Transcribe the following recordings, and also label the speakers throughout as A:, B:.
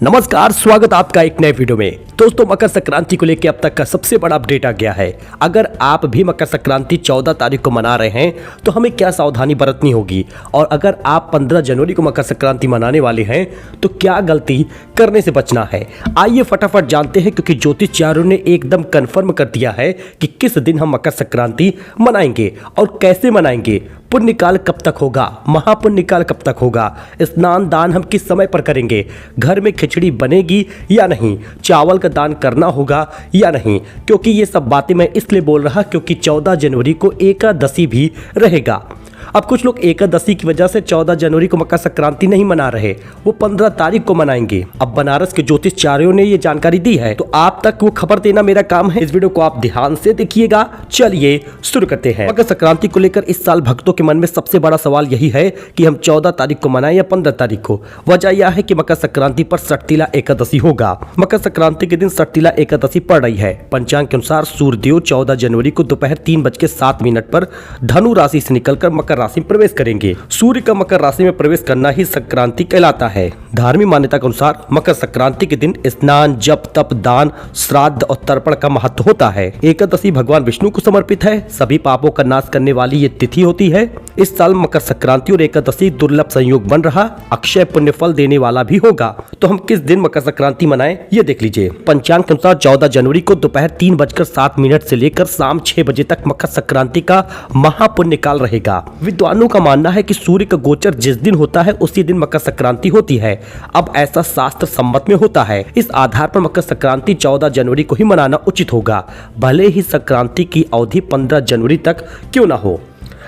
A: नमस्कार, स्वागत आपका एक नए वीडियो में। दोस्तों, मकर संक्रांति को लेकर अब तक का सबसे बड़ा अपडेट आ गया है। अगर आप भी मकर संक्रांति 14 तारीख को मना रहे हैं तो हमें क्या सावधानी बरतनी होगी, और अगर आप 15 जनवरी को मकर संक्रांति मनाने वाले हैं तो क्या गलती करने से बचना है। आइए फटाफट जानते हैं, क्योंकि ज्योतिषचार्यों ने एकदम कन्फर्म कर दिया है कि किस दिन हम मकर संक्रांति मनाएंगे और कैसे मनाएंगे। पुण्यकाल कब तक होगा, महापुण्यकाल कब तक होगा, स्नान दान हम किस समय पर करेंगे, घर में खिचड़ी बनेगी या नहीं, चावल का दान करना होगा या नहीं। क्योंकि ये सब बातें मैं इसलिए बोल रहा क्योंकि 14 जनवरी को एकादशी भी रहेगा। अब कुछ लोग एकादशी की वजह से 14 जनवरी को मकर संक्रांति नहीं मना रहे, वो 15 तारीख को मनाएंगे। अब बनारस के ज्योतिषचार्यों ने ये जानकारी दी है, तो आप तक वो खबर देना मेरा काम है। इस वीडियो को आप ध्यान से देखिएगा। चलिए शुरू करते हैं। मकर संक्रांति को लेकर इस साल भक्तों के मन में सबसे बड़ा सवाल यही है कि हम 14 तारीख को मनाएं या 15 तारीख को। वजह यह है कि मकर संक्रांति पर सटतिला एकादशी होगा। मकर संक्रांति के दिन सटतिला एकादशी पड़ रही है। पंचांग के अनुसार सूर्यदेव 14 जनवरी को दोपहर 3:07 पर धनु राशि से निकलकर मकर राशि में प्रवेश करेंगे। सूर्य का मकर राशि में प्रवेश करना ही संक्रांति कहलाता है। धार्मिक मान्यता के अनुसार मकर संक्रांति के दिन स्नान, जप, तप, दान, श्राद्ध और तर्पण का महत्व होता है। एकादशी भगवान विष्णु को समर्पित है। सभी पापों का नाश करने वाली ये तिथि होती है। इस साल मकर संक्रांति और एकादशी दुर्लभ संयोग बन रहा, अक्षय पुण्य फल देने वाला भी होगा। तो हम किस दिन मकर संक्रांति मनाएं, ये देख लीजिए। पंचांग के अनुसार 14 जनवरी को दोपहर 3:07 से लेकर शाम 6 बजे तक मकर संक्रांति का महापुण्य काल रहेगा। विद्वानों का मानना है कि सूर्य का गोचर जिस दिन होता है उसी दिन मकर संक्रांति होती है। अब ऐसा शास्त्र सम्मत में होता है। इस आधार पर मकर संक्रांति 14 जनवरी को ही मनाना उचित होगा, भले ही संक्रांति की अवधि 15 जनवरी तक क्यों ना हो।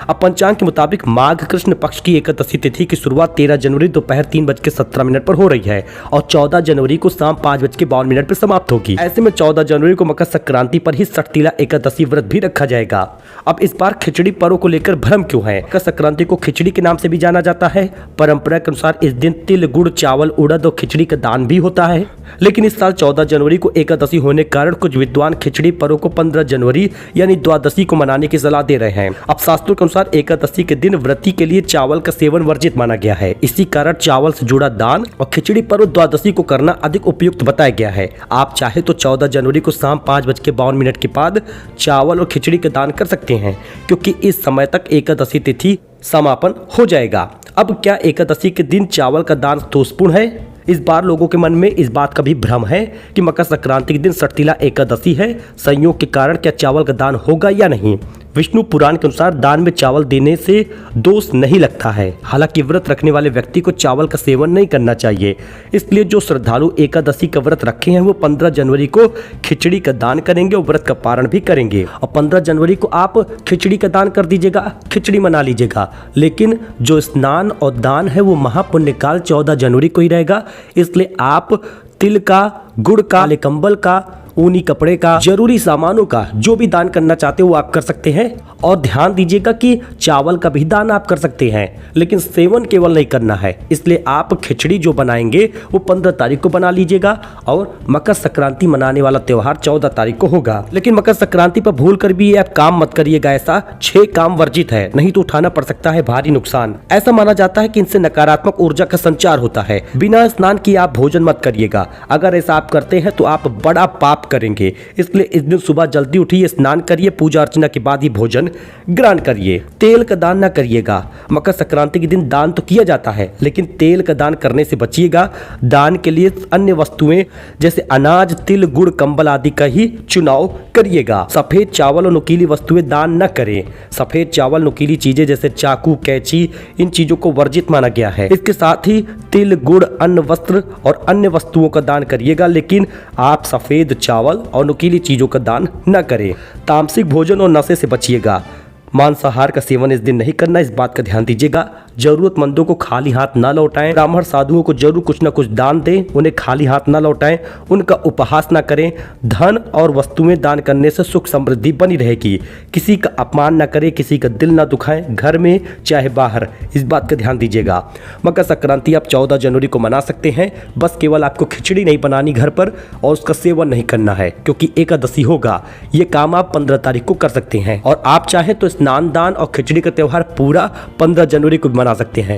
A: अब पंचांग के मुताबिक माघ कृष्ण पक्ष की एकादशी तिथि की शुरुआत 13 जनवरी दोपहर 3:17 पर हो रही है और 14 जनवरी को शाम 5:52 पर समाप्त होगी। ऐसे में 14 जनवरी को मकर संक्रांति पर ही सटतिला एकादशी व्रत भी रखा जाएगा। अब इस बार खिचड़ी पर्व को लेकर भ्रम क्यों है। मकर संक्रांति को खिचड़ी के नाम से भी जाना जाता है। परंपरा के अनुसार इस दिन तिल, गुड़, चावल, उड़द और खिचड़ी का दान भी होता है। लेकिन इस साल 14 जनवरी को एकादशी होने के कारण कुछ विद्वान खिचड़ी पर्व को 15 जनवरी यानी द्वादशी को मनाने की सलाह दे रहे हैं। अब शास्त्रों के अनुसार एकादशी के दिन व्रती के लिए चावल का सेवन वर्जित माना गया है। इसी कारण चावल से जुड़ा दान और खिचड़ी पर्व द्वादशी को करना अधिक उपयुक्त बताया गया है। आप चाहे तो 14 जनवरी को शाम 5:52 के बाद चावल और खिचड़ी का दान कर सकते हैं, क्योंकि इस समय तक एकादशी तिथि समापन हो जाएगा। अब क्या एकादशी के दिन चावल का दान दोषपूर्ण है? इस बार लोगों के मन में इस बात का भी भ्रम है कि मकर संक्रांति के दिन सटतिला एकादशी है, संयोग के कारण क्या चावल का दान होगा या नहीं। विष्णु पुराण के अनुसार दान में चावल देने से दोष नहीं लगता है। हालांकि व्रत रखने वाले व्यक्ति को चावल का सेवन नहीं करना चाहिए। इसलिए जो श्रद्धालु एकादशी का व्रत रखे हैं वो 15 जनवरी को खिचड़ी का दान करेंगे और व्रत का पारण भी करेंगे। और 15 जनवरी को आप खिचड़ी का दान कर दीजिएगा, खिचड़ी मना लीजिएगा। लेकिन जो स्नान और दान है वो महापुण्य काल 14 जनवरी को ही रहेगा। इसलिए आप तिल का, गुड़ का, कंबल का, ऊनी कपड़े का, जरूरी सामानों का जो भी दान करना चाहते हो वो आप कर सकते हैं। और ध्यान दीजिएगा कि चावल का भी दान आप कर सकते हैं, लेकिन सेवन केवल नहीं करना है। इसलिए आप खिचड़ी जो बनाएंगे वो 15 तारीख को बना लीजिएगा और मकर संक्रांति मनाने वाला त्योहार 14 तारीख को होगा। लेकिन मकर संक्रांति पर भूल कर भी आप काम मत करिएगा। ऐसा 6 काम वर्जित है, नहीं तो उठाना पड़ सकता है भारी नुकसान। ऐसा माना जाता है कि इनसे नकारात्मक ऊर्जा का संचार होता है। बिना स्नान किए आप भोजन मत करिएगा। अगर ऐसा आप करते हैं तो आप बड़ा पाप करेंगे। इसलिए इस दिन सुबह जल्दी उठिए, स्नान करिए, पूजा अर्चना के बाद ही भोजन ग्रहण करिए। तेल का दान ना करिएगा। मकर संक्रांति के दिन दान तो किया जाता है, लेकिन तेल का दान करने से बचिएगा। दान के लिए अन्य वस्तुएं जैसे अनाज, तिल, गुड़, कंबल आदि का ही चुनाव करिएगा। सफेद चावल और नुकीली वस्तुएं दान न करें। सफेद चावल, नुकीली चीजें जैसे चाकू, कैंची, इन चीजों को वर्जित माना गया है। इसके साथ ही तिल, गुड़, अन्न, वस्त्र और अन्य वस्तुओं का दान करिएगा, लेकिन आप सफेद चावल और नुकीली चीजों का दान न करें। तामसिक भोजन और नशे से बचिएगा। मांसाहार का सेवन इस दिन नहीं करना, इस बात का ध्यान दीजिएगा। जरूरतमंदों को खाली हाथ न लौटाएं। ब्राह्मण साधुओं को जरूर कुछ न कुछ दान दें, उन्हें खाली हाथ न लौटाएं, उनका उपहास न करें। धन और वस्तुएं दान करने से सुख समृद्धि बनी रहेगी। किसी का अपमान न करें, किसी का दिल न दुखाएं, घर में चाहे बाहर, इस बात का ध्यान दीजिएगा। मकर संक्रांति आप 14 जनवरी को मना सकते हैं, बस केवल आपको खिचड़ी नहीं बनानी घर पर और उसका सेवन नहीं करना है, क्योंकि एकादशी होगा। ये काम आप 15 तारीख को कर सकते हैं और आप चाहे तो स्नान दान और खिचड़ी का त्योहार पूरा 15 जनवरी को मना सकते हैं।